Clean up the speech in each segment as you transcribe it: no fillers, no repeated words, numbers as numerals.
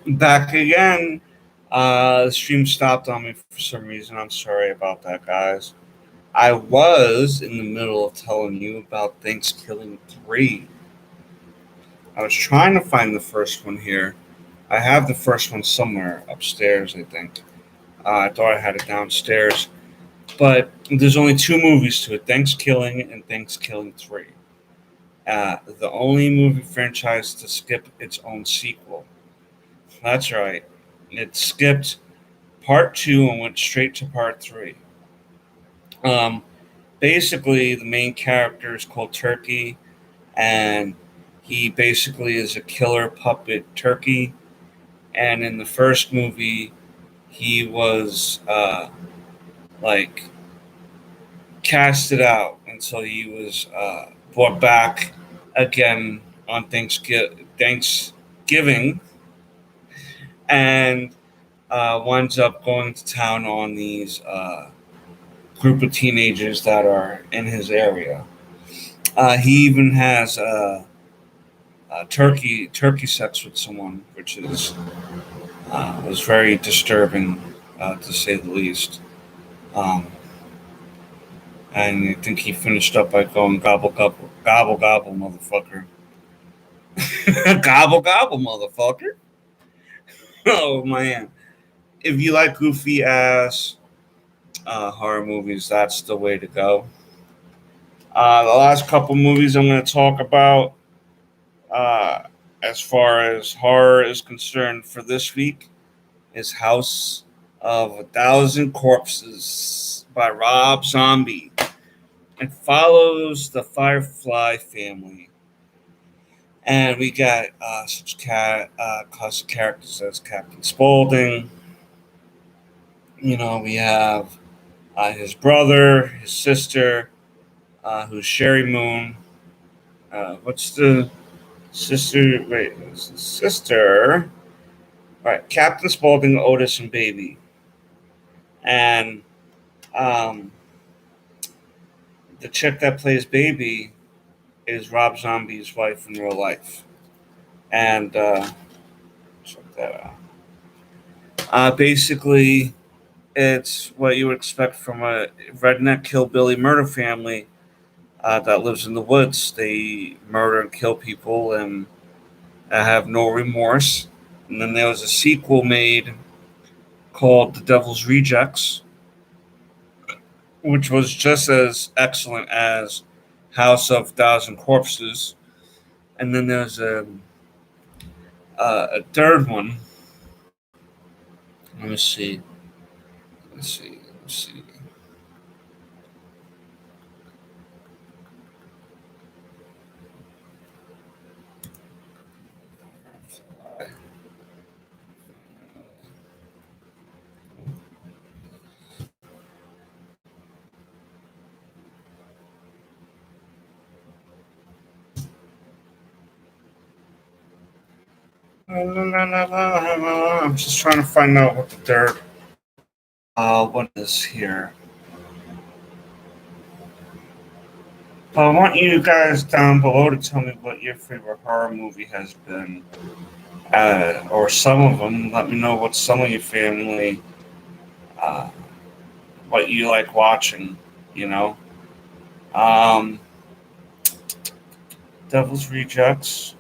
Back again. The stream stopped on me for some reason. I'm sorry about that, guys. I was in the middle of telling you about Thanksgiving 3. I was trying to find the first one here. I have the first one somewhere upstairs, I think. I thought I had it downstairs. But there's only two movies to it, Thanksgiving and Thanksgiving 3. The only movie franchise to skip its own sequel. That's right. It skipped part 2 and went straight to part 3. Um, Basically, the main character is called Turkey, and he basically is a killer puppet turkey. And in the first movie, he was like casted out, and so he was brought back again on Thanksgiving, and winds up going to town on these group of teenagers that are in his area. He even has turkey sex with someone, which is was very disturbing to say the least. Um, and I think he finished up by going gobble gobble gobble gobble motherfucker, gobble gobble motherfucker. Oh man, if you like goofy ass horror movies, that's the way to go. The last couple movies I'm going to talk about, uh, as far as horror is concerned, for this week, is House of a 1,000 Corpses by Rob Zombie. It follows the Firefly family. And we got such classic characters as Captain Spaulding. We have his brother, his sister, who's Sherry Moon. What's the sister? Wait, it's the sister. All right, Captain Spaulding, Otis, and Baby. And um, the chick that plays Baby is Rob Zombie's wife in real life. And check that out. Basically, it's what you would expect from a redneck hillbilly murder family that lives in the woods. They murder and kill people and have no remorse. And then there was a sequel made called The Devil's Rejects, which was just as excellent as House of 1,000 Corpses. And then there's a third one. Let me see. Let's see. I'm just trying to find out what the third one is here. I want you guys down below to tell me what your favorite horror movie has been, or some of them. Let me know what some of your family, uh, what you like watching. You know, um, Devil's Rejects,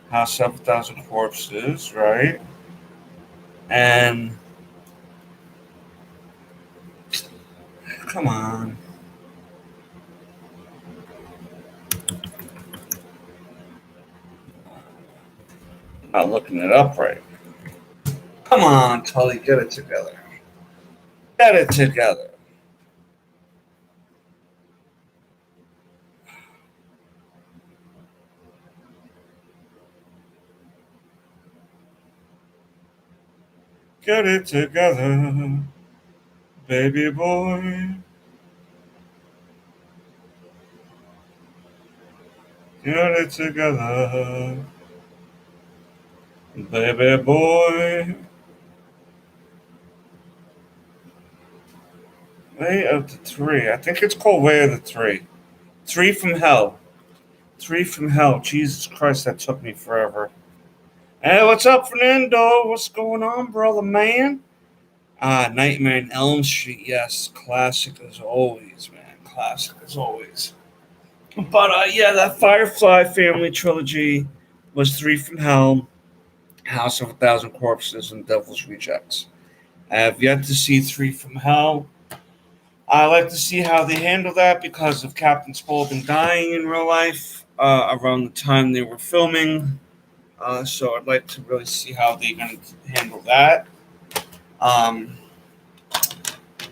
House of 1,000 Corpses, right? And come on, I'm not looking it up right. Come on, Tully, get it together. Get it together. Get it together, baby boy. Get it together, baby boy. Way of the Three. I think it's called Way of the Three. Three from Hell. Three from Hell. Jesus Christ, that took me forever. Hey, what's up, Fernando? What's going on, brother man? Nightmare on Elm Street. Yes, classic as always, man. Classic as always. But yeah, that Firefly family trilogy was Three from Hell, House of a Thousand Corpses, and Devil's Rejects. I have yet to see Three from Hell. I like to see how they handle that because of Captain Spaulding dying in real life around the time they were filming. So I'd like to really see how they're going to handle that. Um,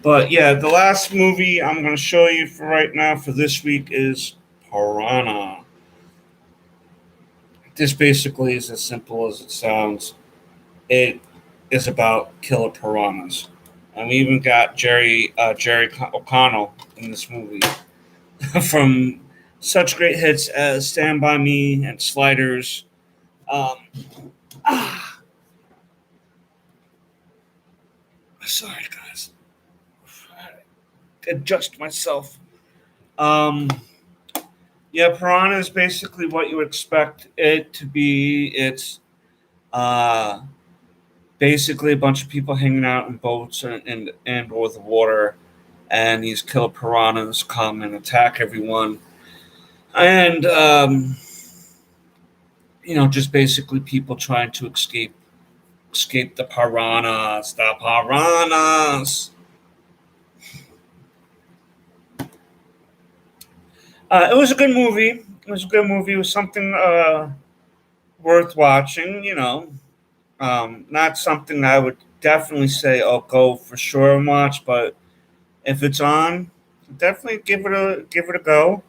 but yeah, the last movie I'm going to show you for right now for this week is Piranha. This basically is as simple as it sounds. It is about killer piranhas, and we even got Jerry O'Connell in this movie from such great hits as Stand by Me and Sliders. Um, ah, sorry guys, adjust myself. Um, yeah, Piranha is basically what you would expect it to be. It's uh, basically a bunch of people hanging out in boats and or the water, and these killer piranhas come and attack everyone. And just basically people trying to escape the piranhas. The piranhas. It was a good movie. It was a good movie. It was something worth watching. Not something I would definitely say, "Oh, go for sure and watch." But if it's on, definitely give it a go.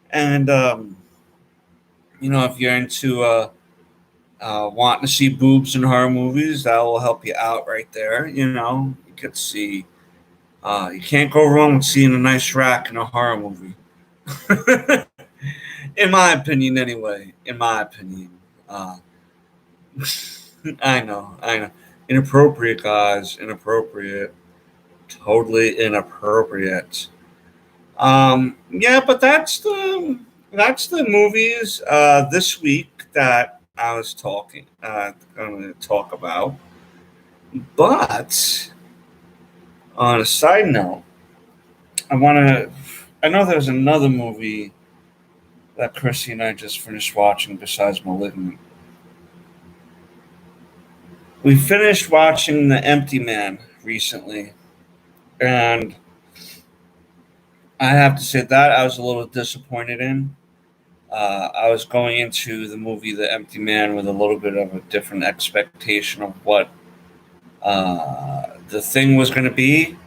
And if you're into wanting to see boobs in horror movies, that will help you out right there. You could see. You can't go wrong with seeing a nice rack in a horror movie. In my opinion, anyway. In my opinion. I know. Inappropriate, guys. Inappropriate. Totally inappropriate. Yeah, but that's the movies this week that I was going to talk about. But on a side note, I want to. I know there's another movie that Chrissy and I just finished watching besides *Malignant*. We finished watching *The Empty Man* recently, and I have to say that I was a little disappointed in. I was going into the movie *The Empty Man* with a little bit of a different expectation of what the thing was going to be.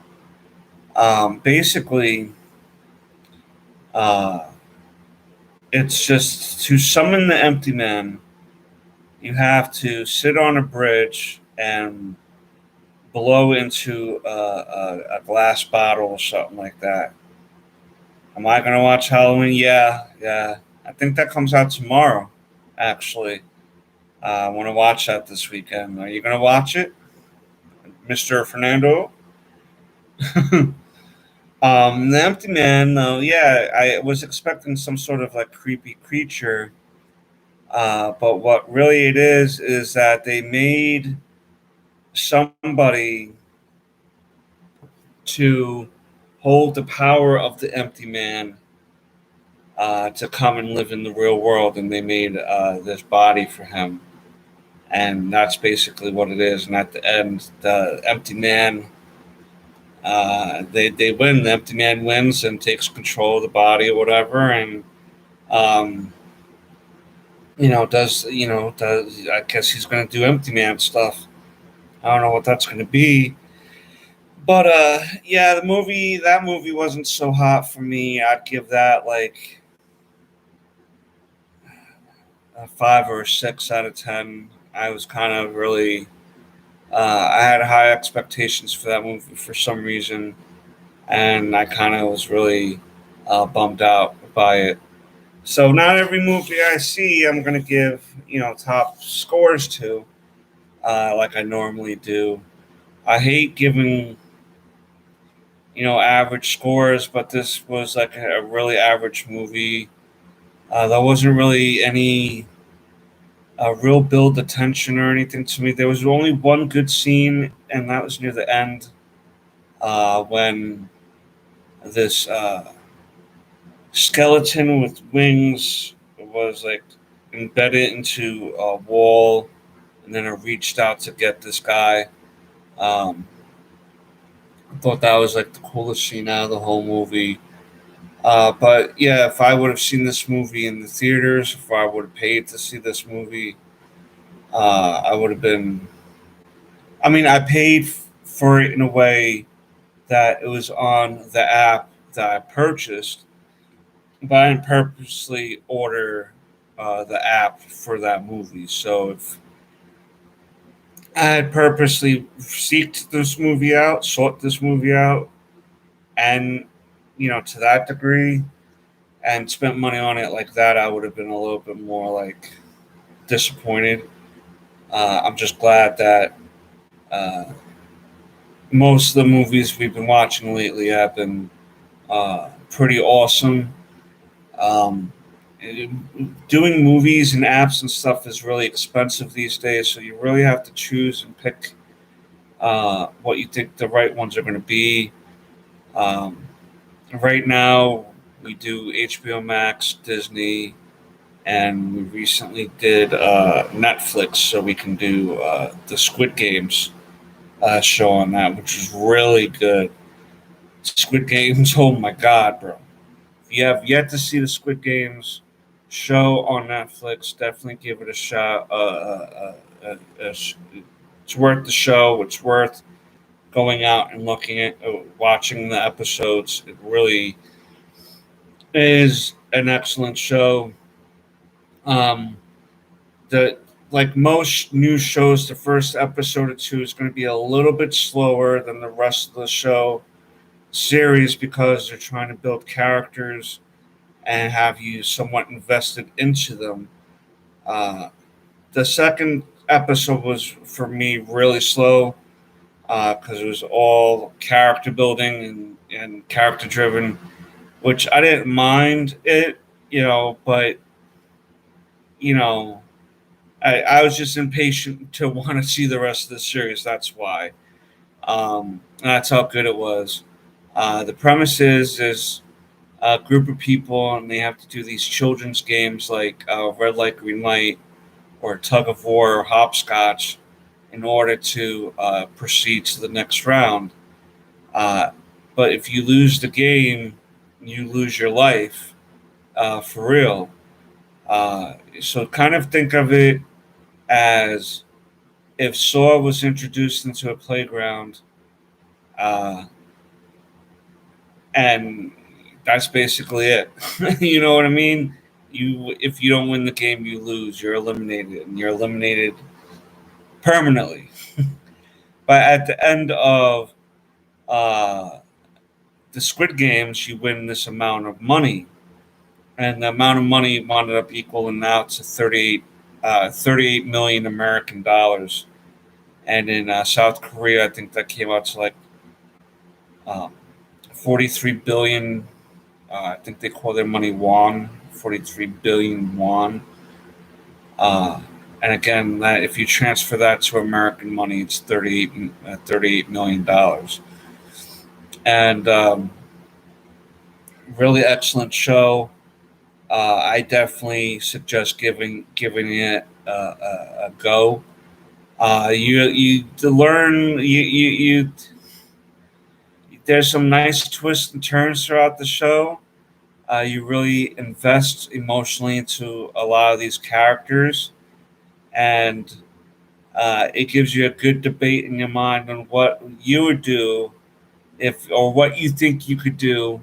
Basically, uh, it's just to summon the Empty Man, you have to sit on a bridge and blow into a glass bottle or something like that. Am I going to watch Halloween? Yeah, yeah. I think that comes out tomorrow, actually. I want to watch that this weekend. Are you going to watch it, Mr. Fernando? The Empty Man, though, yeah, I was expecting some sort of like creepy creature. But what really it is that they made somebody to hold the power of the Empty Man to come and live in the real world, and they made this body for him. And that's basically what it is. And at the end, the Empty Man, they win. The Empty Man wins and takes control of the body or whatever, and um, does I guess he's going to do Empty Man stuff. I don't know what that's going to be, but yeah, that movie wasn't so hot for me. I'd give that like a 5 or 6 out of 10. I was kind of really I had high expectations for that movie for some reason, and I kind of was really bummed out by it. So not every movie I see, I'm gonna give top scores to, like I normally do. I hate giving average scores, but this was like a really average movie. There wasn't really any real build the tension or anything to me. There was only one good scene, and that was near the end when this skeleton with wings was like embedded into a wall, and then it reached out to get this guy. Um, I thought that was like the coolest scene out of the whole movie. But yeah, if I would have seen this movie in the theaters, if I would have paid to see this movie, I would have been. I mean, I paid for it in a way that it was on the app that I purchased, but I didn't purposely order the app for that movie. So if I had purposely sought this movie out, and to that degree, and spent money on it like that, I would have been a little bit more like disappointed. I'm just glad that uh, most of the movies we've been watching lately have been pretty awesome. Um, Doing movies and apps and stuff is really expensive these days, so you really have to choose and pick what you think the right ones are going to be. Um, right now, we do HBO Max, Disney, and we recently did Netflix, so we can do the Squid Games show on that, which is really good. Squid Games, oh my god, bro! If you have yet to see the Squid Games show on Netflix, definitely give it a shot. It's worth the show. It's worth going out and looking at, watching the episodes. It really is an excellent show. Um, the Like most new shows, the first episode or two is going to be a little bit slower than the rest of the show series because they're trying to build characters and have you somewhat invested into them. Uh, the second episode was for me really slow because it was all character building and character driven, which I didn't mind it, but you know, I was just impatient to want to see the rest of the series. That's why. That's how good it was. The premise is there's a group of people and they have to do these children's games like red light, green light, or tug of war or hopscotch in order to proceed to the next round. Uh, but if you lose the game, you lose your life for real. So kind of think of it as if Saw was introduced into a playground, uh, and that's basically it. You know what I mean? If you don't win the game, you lose. You're eliminated, and you're eliminated permanently. But at the end of uh, the Squid Games, you win this amount of money, and the amount of money wound up equaling now to 38 million American dollars. And in South Korea, I think that came out to like um, 43 billion. I think they call their money won, 43 billion won. Uh, and again, that if you transfer that to American money, it's 38 million dollars. And really excellent show. I definitely suggest giving it a go. You to learn you there's some nice twists and turns throughout the show. You really invest emotionally into a lot of these characters, and it gives you a good debate in your mind on what you would do if, or what you think you could do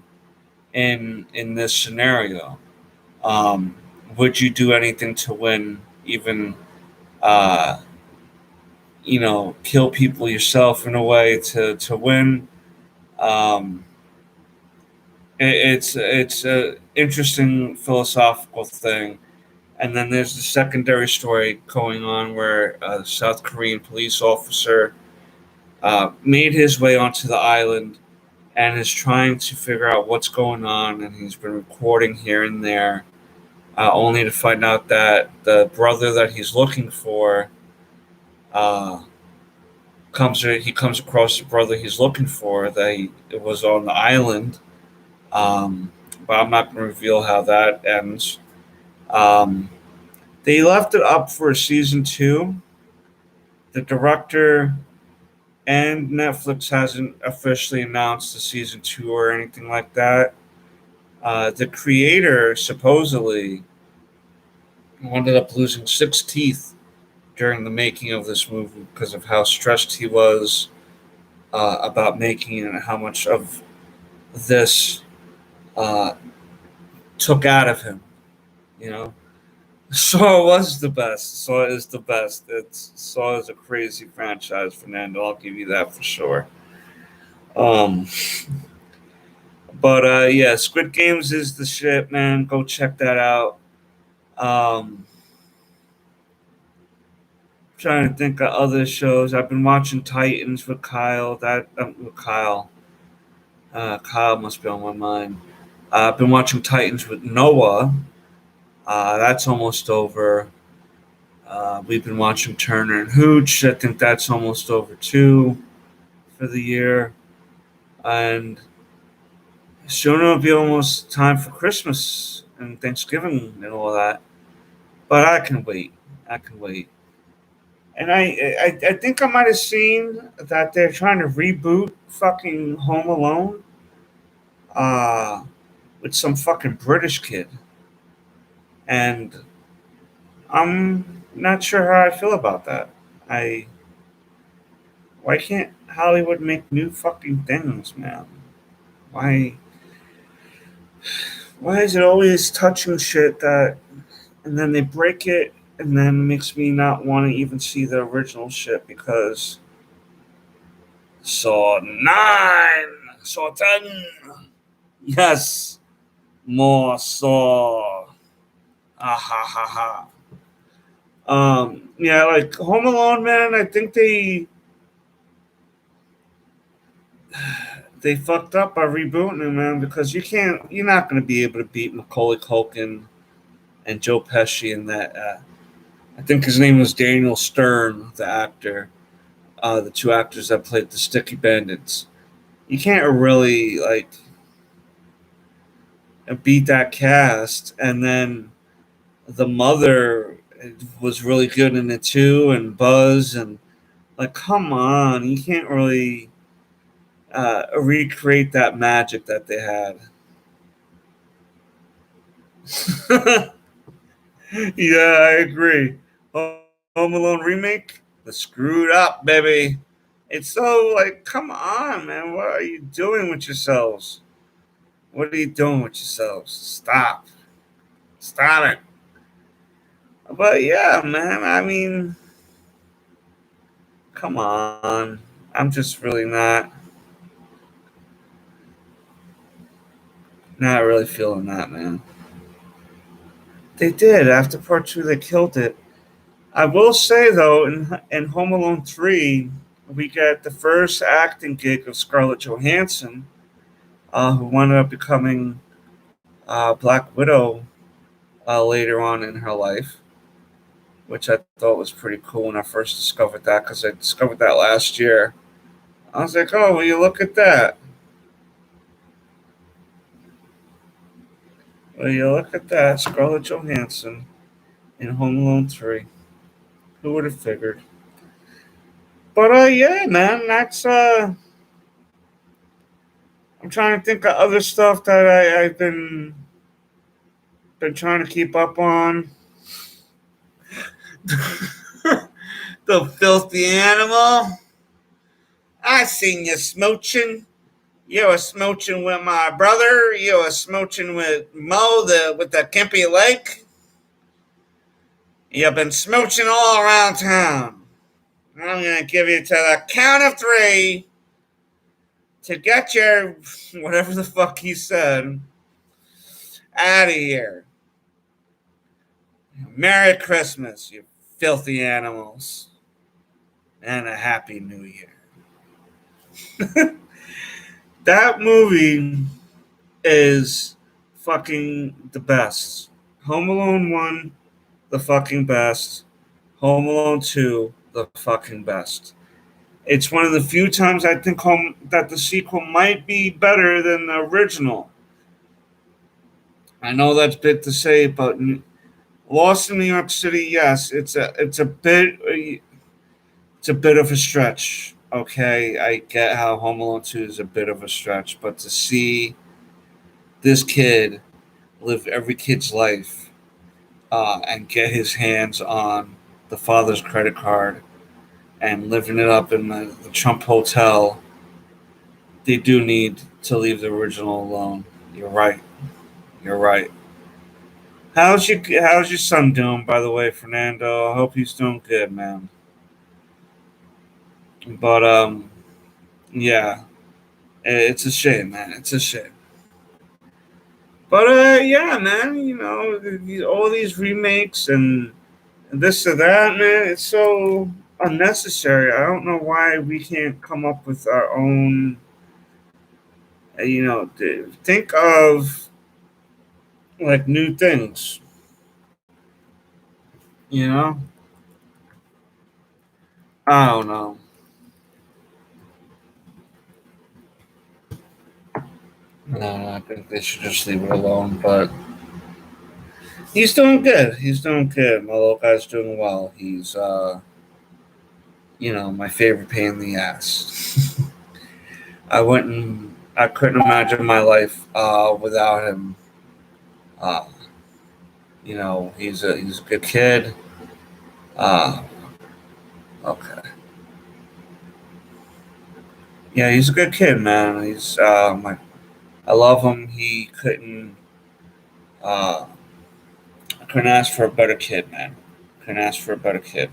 in this scenario. Um, would you do anything to win? Even uh, kill people yourself in a way to win. Um, it's a interesting philosophical thing. And then there's the secondary story going on where a South Korean police officer made his way onto the island and is trying to figure out what's going on. And he's been recording here and there only to find out that the brother that he's looking for uh, he comes across the brother he's looking for that it was on the island. Um, but I'm not going to reveal how that ends. Um, they left it up for season two. The director and Netflix hasn't officially announced the season two or anything like that. The creator supposedly ended up losing 6 teeth during the making of this movie because of how stressed he was about making it and how much of this uh, took out of him. You know, Saw was the best. Saw is the best. Saw is a crazy franchise, Fernando. I'll give you that for sure. Um, but yeah, Squid Games is the shit, man. Go check that out. Um, Trying to think of other shows. I've been watching Titans with Kyle. Kyle must be on my mind. I've been watching Titans with Noah. That's almost over. We've been watching Turner and Hooch. I think that's almost over too for the year. And soon it'll be almost time for Christmas and Thanksgiving and all that. But I can wait. I can wait. And I think I might have seen that they're trying to reboot fucking Home Alone uh, with some fucking British kid. And I'm not sure how I feel about that. I Why can't Hollywood make new fucking things, man? Why why is it always touching shit that and then they break it and then it makes me not want to even see the original shit because Saw 9, Saw 10. Yes, more Saw. Ah ha ha ha. Yeah, like Home Alone, man. I think they fucked up by rebooting it, man, because you're not gonna be able to beat Macaulay Culkin and Joe Pesci in that. I think his name was Daniel Stern, the actor. The two actors that played the Sticky Bandits. You can't really like beat that cast, and then the mother was really good in it too, and Buzz, and like, come on, you can't really recreate that magic that they had. Yeah, I agree. Home Alone remake, the screwed up, baby. It's so like, come on, man. What are you doing with yourselves? What are you doing with yourselves? Stop. Stop it. But yeah, man. I mean, come on. I'm just really not really feeling that, man. They did after part two. They killed it. I will say though, in Home Alone 3, we get the first acting gig of Scarlett Johansson, who wound up becoming Black Widow later on in her life, which I thought was pretty cool when I first discovered that because I discovered that last year. I was like, oh, will you look at that? Will you look at that? Scarlett Johansson in Home Alone 3. Who would have figured? But yeah, man, that's I'm trying to think of other stuff that I've been trying to keep up on. The filthy animal. I seen you smooching. You were smooching with my brother. You were smooching with Mo with the Kimpy Lake. You've been smooching all around town. I'm gonna give you to the count of three to get your whatever the fuck he said out of here. Merry Christmas, you filthy animals, and a Happy New Year. That movie is fucking the best. Home Alone 1, the fucking best. Home Alone 2, the fucking best. It's one of the few times I think that the sequel might be better than the original. I know that's big to say, but Lost in New York City, yes, it's a bit of a stretch. Okay, I get how Home Alone 2 is a bit of a stretch, but to see this kid live every kid's life and get his hands on the father's credit card and living it up in the Trump Hotel, they do need to leave the original alone. You're right. You're right. How's your son doing, by the way, Fernando? I hope he's doing good, man. But yeah, it's a shame, man. It's a shame. But yeah, man. All these remakes and this or that, man. It's so unnecessary. I don't know why we can't come up with our own. Think of like new things. You know, I don't know. No, I think they should just leave it alone. But he's doing good. He's doing good. My little guy's doing well. He's my favorite pain in the ass. I couldn't imagine my life without him. Uh, he's a good kid. Uh, okay. Yeah, he's a good kid, man. I love him. Uh, I couldn't ask for a better kid, man. Couldn't ask for a better kid.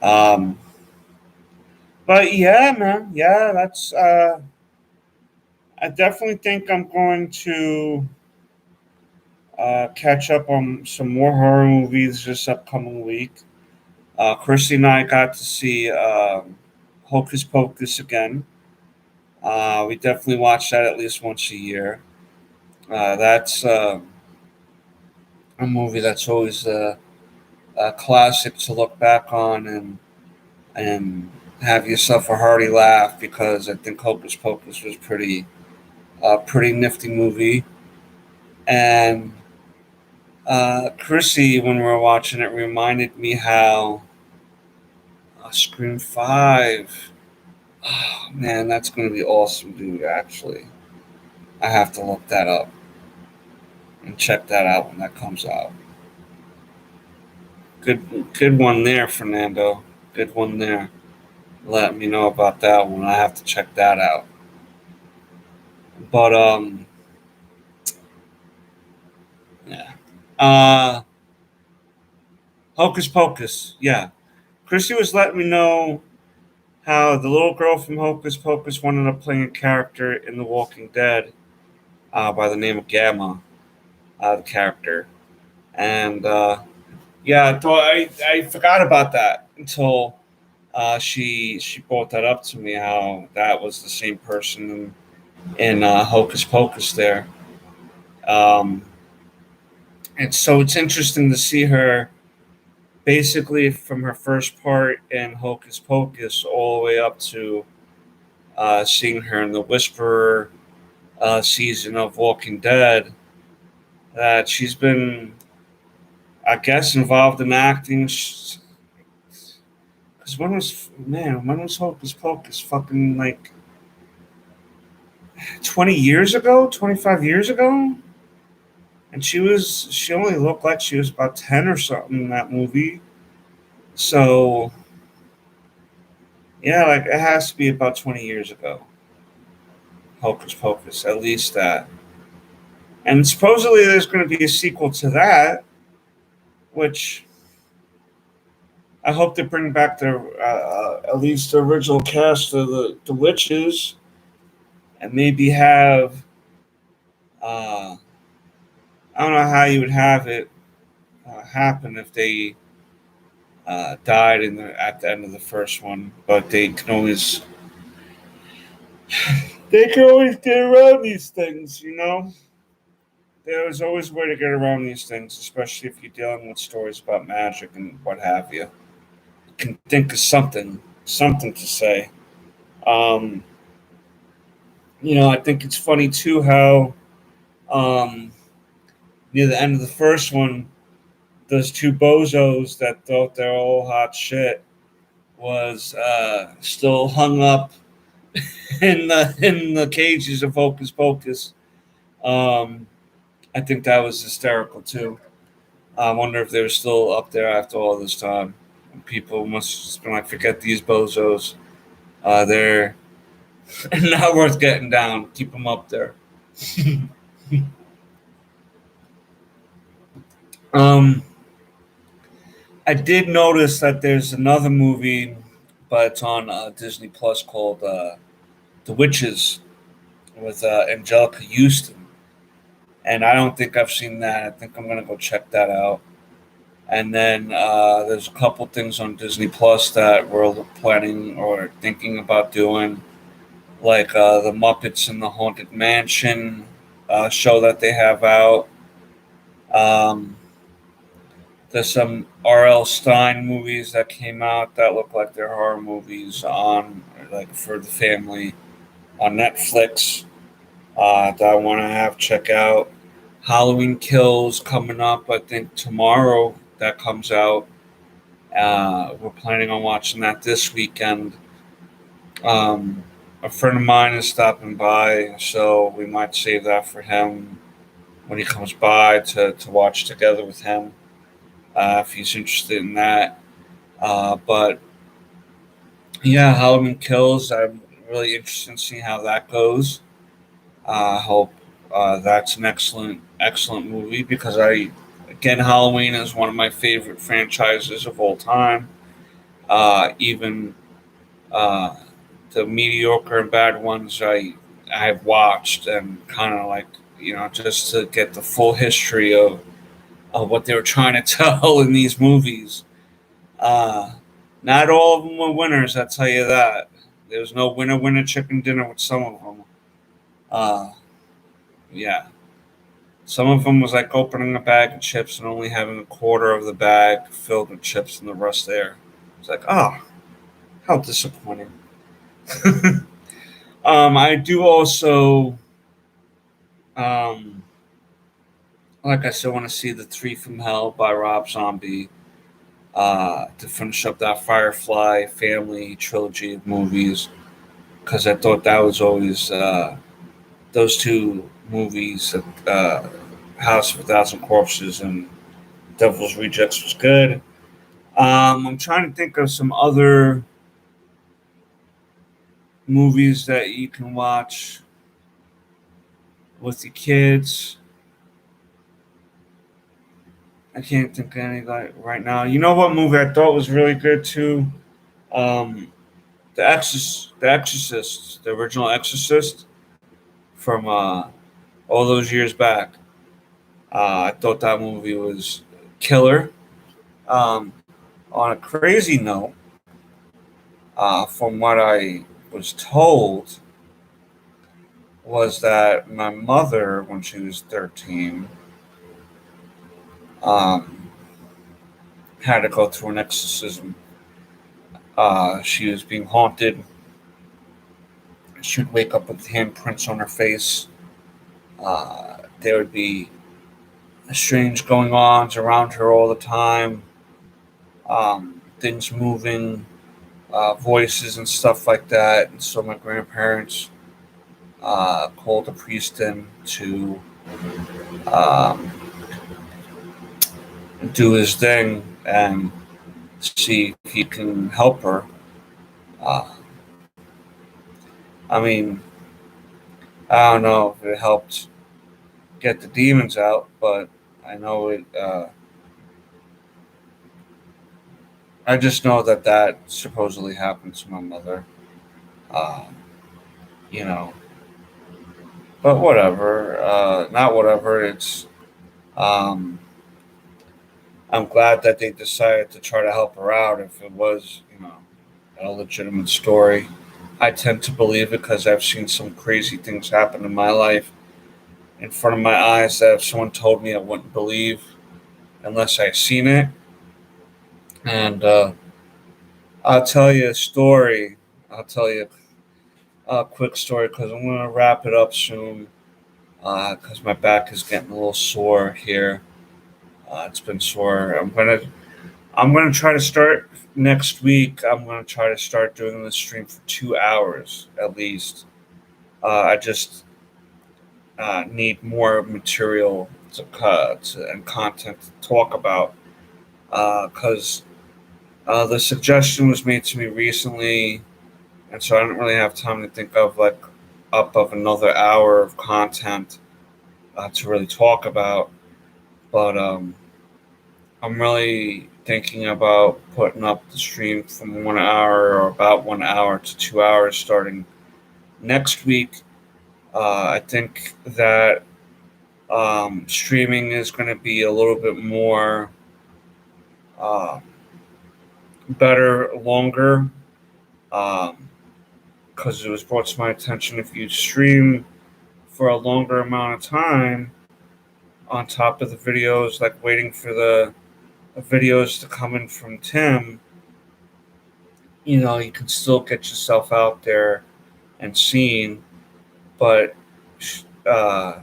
Um, but yeah, man. Yeah, that's. I definitely think I'm going to catch up on some more horror movies this upcoming week. Chrissy and I got to see Hocus Pocus again. We definitely watch that at least once a year. That's a movie that's always a classic to look back on and have yourself a hearty laugh because I think Hocus Pocus was pretty nifty movie. And Chrissy, when we were watching it, reminded me how Scream 5. Oh, man, that's going to be awesome, dude, actually. I have to look that up and check that out when that comes out. Good one there, Fernando. Good one there. Let me know about that one. I have to check that out. But yeah. Hocus Pocus. Yeah. Chrissy was letting me know how the little girl from Hocus Pocus wanted to play a character in The Walking Dead by the name of Gamma, the character. And yeah, I forgot about that until she brought that up to me. How that was the same person in Hocus Pocus there. Um, and so it's interesting to see her basically from her first part in Hocus Pocus all the way up to seeing her in the Whisperer season of Walking Dead. That she's been, I guess, involved in acting. Because when was Hocus Pocus? Fucking like 20 years ago, 25 years ago, and she only looked like she was about 10 or something in that movie. So yeah, like it has to be about 20 years ago. Hocus Pocus, at least that. And supposedly there's going to be a sequel to that, which I hope they bring back at least the original cast of the witches, and maybe have uh, I don't know how you would have it happen if they died at the end of the first one, but they can always get around these things, you know. There's always a way to get around these things, especially if you're dealing with stories about magic and what have you. You can think of something to say. Um, I think it's funny too how um, near the end of the first one, those two bozos that thought they're all hot shit was still hung up in the cages of Hocus Pocus. Um, I think that was hysterical too. I wonder if they were still up there after all this time. People must have just been like, forget these bozos. They're not worth getting down. Keep them up there. um, I did notice that there's another movie, but it's on Disney Plus called The Witches with Angelica Houston. And I don't think I've seen that. I think I'm going to go check that out. And then there's a couple things on Disney Plus that we're planning or thinking about doing, like the Muppets in the Haunted Mansion show that they have out. Um, there's some R.L. Stein movies that came out that look like they're horror movies on, like, for the family on Netflix that I want to have check out. Halloween Kills coming up, I think tomorrow that comes out. We're planning on watching that this weekend. Um, a friend of mine is stopping by, so we might save that for him when he comes by to watch together with him if he's interested in that. But yeah, Halloween Kills. I'm really interested in seeing how that goes. I hope that's an excellent movie because again, Halloween is one of my favorite franchises of all time. Even uh, the mediocre and bad ones I've watched and kind of like just to get the full history of what they were trying to tell in these movies. Uh, Not all of them were winners, I tell you that. There was no winner chicken dinner with some of them. Uh, yeah, some of them was like opening a bag of chips and only having a quarter of the bag filled with chips and the rest there. It's like, oh, how disappointing. I do also, um, like I said, want to see the Three from Hell by Rob Zombie to finish up that Firefly family trilogy of movies because I thought that was always those two movies, House of a Thousand Corpses and Devil's Rejects, was good. I'm trying to think of some other movies that you can watch with your kids. I can't think of any like right now. You know what movie I thought was really good too? Um, the Exorcist, the original Exorcist from all those years back. I thought that movie was killer. Um, on a crazy note, from what I was told, was that my mother, when she was 13, um, had to go through an exorcism. She was being haunted. She would wake up with handprints on her face. There would be strange going ons around her all the time, things moving, voices and stuff like that. And so my grandparents called a priest in to um, do his thing and see if he can help her. Uh, I mean, I don't know if it helped get the demons out, but I know it. I just know that supposedly happened to my mother. Uh, you know, but whatever. Not whatever. It's. Um, I'm glad that they decided to try to help her out. If it was, a legitimate story, I tend to believe it because I've seen some crazy things happen in my life. in front of my eyes that if someone told me I wouldn't believe unless I seen it. And I'll tell you a story. I'll tell you a quick story because I'm going to wrap it up soon because my back is getting a little sore here. It's been sore. I'm gonna try to start next week. I'm gonna try to start doing the stream for 2 hours at least. I just need more material to cut and content to talk about because the suggestion was made to me recently, and so I don't really have time to think of like up of another hour of content to really talk about. But I'm really thinking about putting up the stream from 1 hour or about 1 hour to 2 hours starting next week. I think that streaming is going to be a little bit more uh, better, longer, because it was brought to my attention if you stream for a longer amount of time on top of the videos, like waiting for the videos to come in from Tim, you can still get yourself out there and seen. But uh,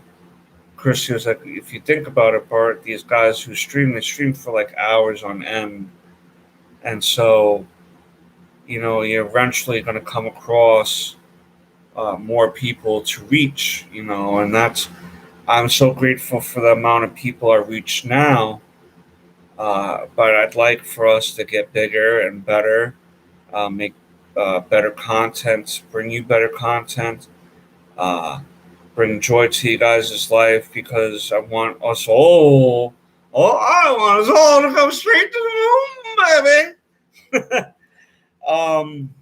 Christy was like, if you think about it, Bart, these guys who stream, they stream for like hours on end. And so, you're eventually going to come across more people to reach, and I'm so grateful for the amount of people I reach now. But I'd like for us to get bigger and better, make better content, bring you better content, uh, bring joy to you guys' life because I want us all, I want us all to come straight to the moon, baby. um,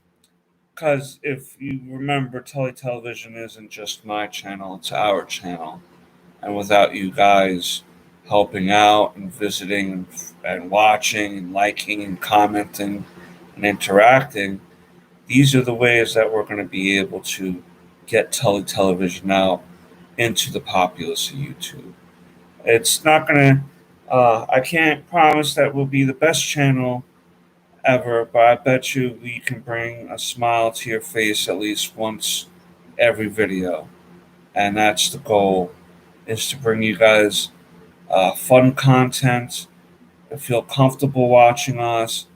because if you remember, Tully Television isn't just my channel, it's our channel. And without you guys helping out and visiting and watching and liking and commenting and interacting, these are the ways that we're going to be able to get Tully Television out into the populace of YouTube. It's not going to, I can't promise that we'll be the best channel ever, but I bet you we can bring a smile to your face at least once every video. And that's the goal, is to bring you guys fun content, feel comfortable watching us,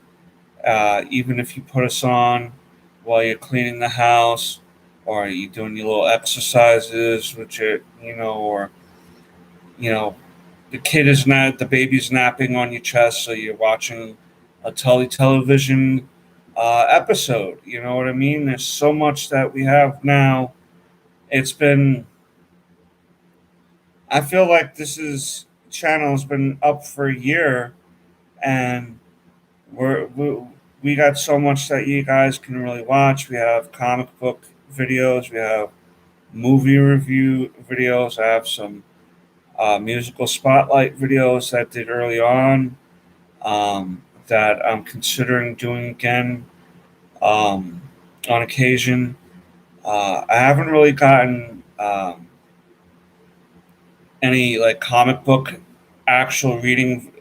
even if you put us on while you're cleaning the house or you're doing your little exercises, which are, or, you know, the baby's napping on your chest, so you're watching a Tully Television episode. You know what I mean? There's so much that we have now. It's been, I feel like channel has been up for a year, and we got so much that you guys can really watch. We have comic book videos, we have movie review videos. I have some musical spotlight videos that I did early on that I'm considering doing again um, on occasion. I haven't really gotten any like comic book actual reading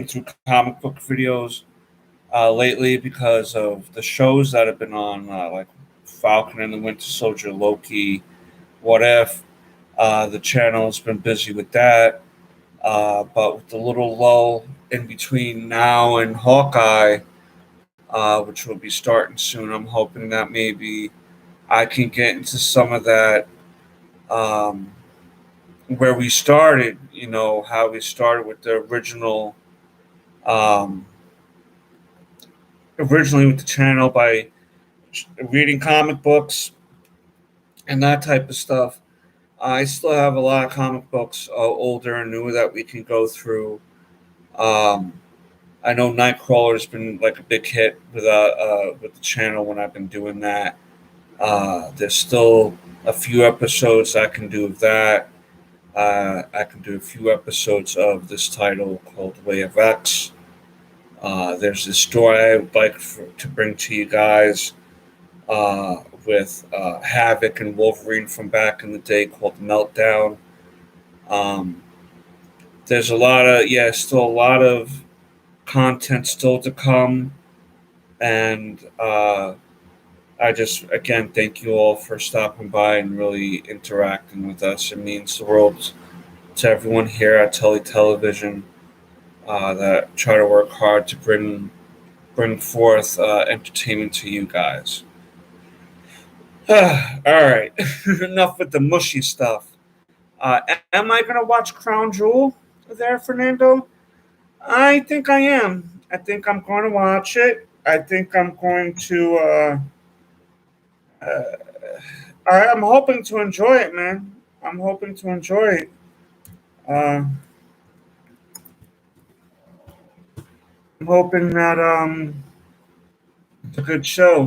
through comic book videos lately because of the shows that have been on, like Falcon and the Winter Soldier, Loki, What If. The channel's been busy with that. But with the little lull in between now and Hawkeye, which will be starting soon, I'm hoping that maybe I can get into some of that um, where we started, how we started with the um, originally with the channel by reading comic books and that type of stuff. I still have a lot of comic books, older and newer, that we can go through. Um, I know Nightcrawler's been like a big hit with the channel when I've been doing that. There's still a few episodes I can do of that. I can do a few episodes of this title called Way of X. There's this story I would like to bring to you guys with Havoc and Wolverine from back in the day called Meltdown. Um, there's a lot of still a lot of content still to come, and I just again thank you all for stopping by and really interacting with us. It means the world to everyone here at Tully Television that try to work hard to bring forth entertainment to you guys. All right, enough with the mushy stuff. Am I gonna watch Crown Jewel there, Fernando? I think I am. I think I'm going to watch it. I think I'm going to. Uh, I'm hoping to enjoy it, man. I'm hoping to enjoy it. Uh, I'm hoping that it's a good show.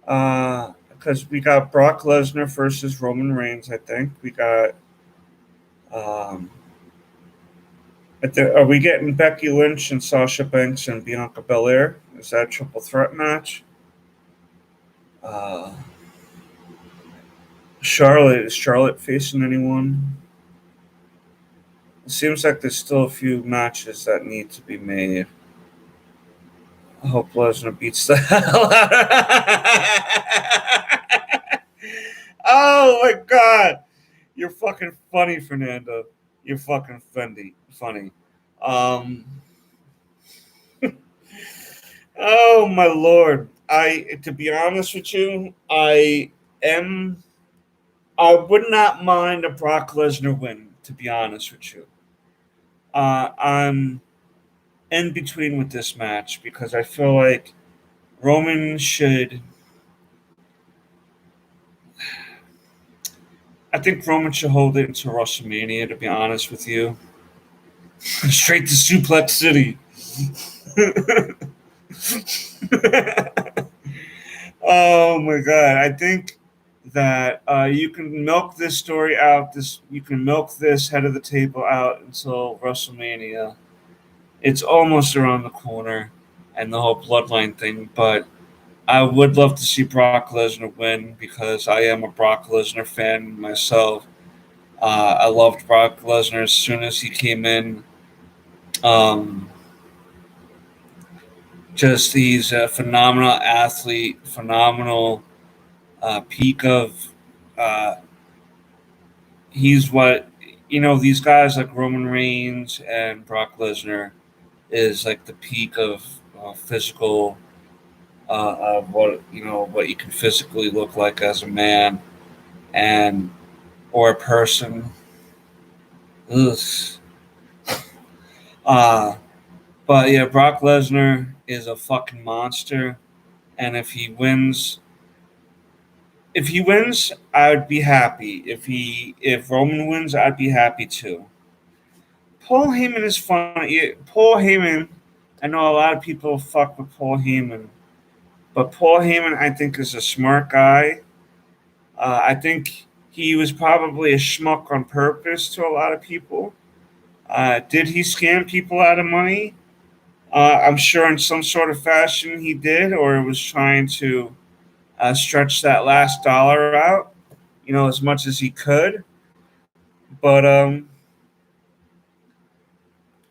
Because we got Brock Lesnar versus Roman Reigns. I think we got. Um, are we getting Becky Lynch and Sasha Banks and Bianca Belair? Is that a triple threat match? Uh, Charlotte, is Charlotte facing anyone? It seems like there's still a few matches that need to be made. I hope Lesnar beats the hell out of Oh my god! You're fucking funny, Fernando. You're fucking funny. Um, oh my lord. To be honest with you, am, I would not mind a Brock Lesnar win, to be honest with you. I'm in between with this match because I feel like Roman should. I think Roman should hold it until WrestleMania. To be honest with you, straight to Suplex City. Oh my god! I think that you can milk this story out. You can milk this head of the table out until WrestleMania. It's almost around the corner, and the whole bloodline thing. But I would love to see Brock Lesnar win because I am a Brock Lesnar fan myself. I loved Brock Lesnar as soon as he came in. Um, just he's a phenomenal athlete, phenomenal peak of. Uh, he's what these guys like Roman Reigns and Brock Lesnar is like the peak of physical of what you can physically look like as a man and or a person. Ugh. Uh, but yeah, Brock Lesnar is a fucking monster, and if he wins, I would be happy. If Roman wins, I'd be happy too. Paul Heyman is funny. Paul Heyman, I know a lot of people fuck with Paul Heyman, but Paul Heyman, I think, is a smart guy. I think he was probably a schmuck on purpose to a lot of people. Did he scam people out of money? I'm sure in some sort of fashion he did, or was trying to stretch that last dollar out, as much as he could. But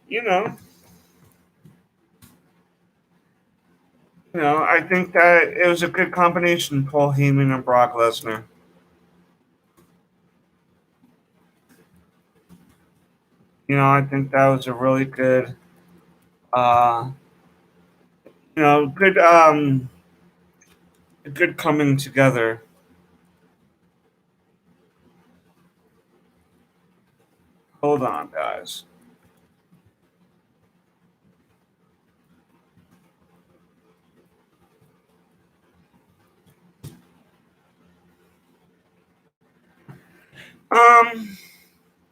you know, I think that it was a good combination, Paul Heyman and Brock Lesnar. I think that was a really good, uh, good, a good coming together. Hold on, guys. Um,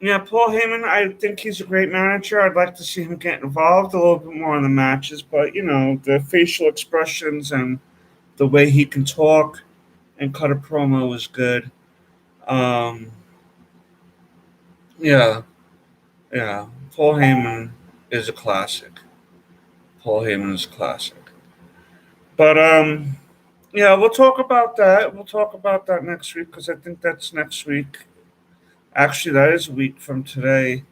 yeah, Paul Heyman. I think he's a great manager. I'd like to see him get involved a little bit more in the matches, but the facial expressions and the way he can talk and cut a promo is good. Um, yeah, yeah. Paul Heyman is a classic. Paul Heyman is a classic. But yeah, we'll talk about that. We'll talk about that next week because I think that's next week. Actually, that is a week from today,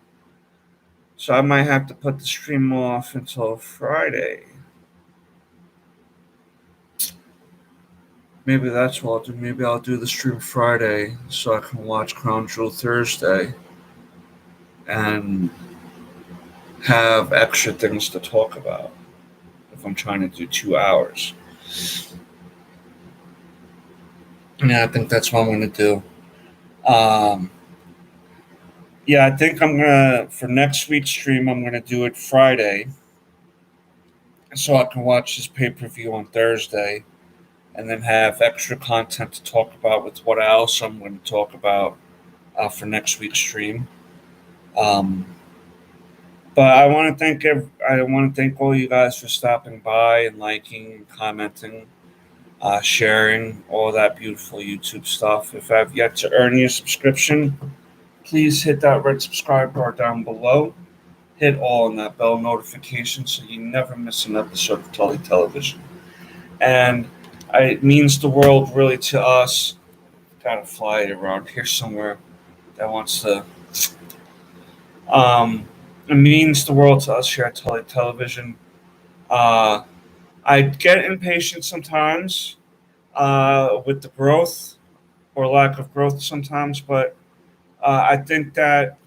so I might have to put the stream off until Friday. Maybe that's what I'll do. Maybe I'll do the stream Friday so I can watch Crown Jewel Thursday and have extra things to talk about if I'm trying to do 2 hours. Yeah, I think that's what I'm going to do. Yeah, I think I'm going to, for next week's stream, I'm going to do it Friday so I can watch this pay per view on Thursday and then have extra content to talk about with what else I'm going to talk about for next week's stream. Um, but I want to thank all you guys for stopping by and liking, commenting, sharing all that beautiful YouTube stuff. If I've yet to earn your subscription, please hit that red subscribe bar down below. Hit all on that bell notification so you never miss an episode of Tully Television. And it means the world really to us. Gotta fly it around here somewhere that wants to. It means the world to us here at Tully Television. Uh, I get impatient sometimes with the growth or lack of growth sometimes, but I think that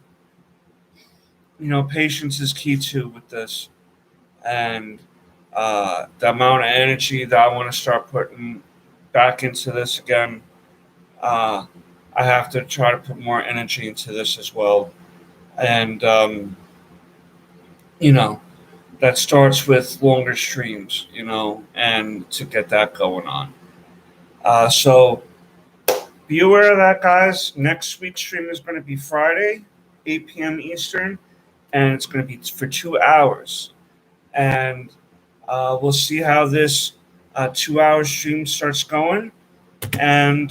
patience is key too with this, and the amount of energy that I want to start putting back into this again. Uh, I have to try to put more energy into this as well, and you know that starts with longer streams, and to get that going on. So be aware of that, guys. Next week's stream is going to be Friday, 8 p.m. Eastern, and it's going to be for 2 hours. And we'll see how this 2 hour stream starts going. And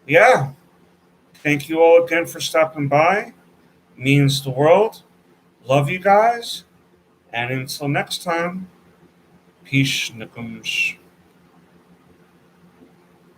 yeah, thank you all again for stopping by. Means the world. Love you guys. And until next time, peace, Nikums.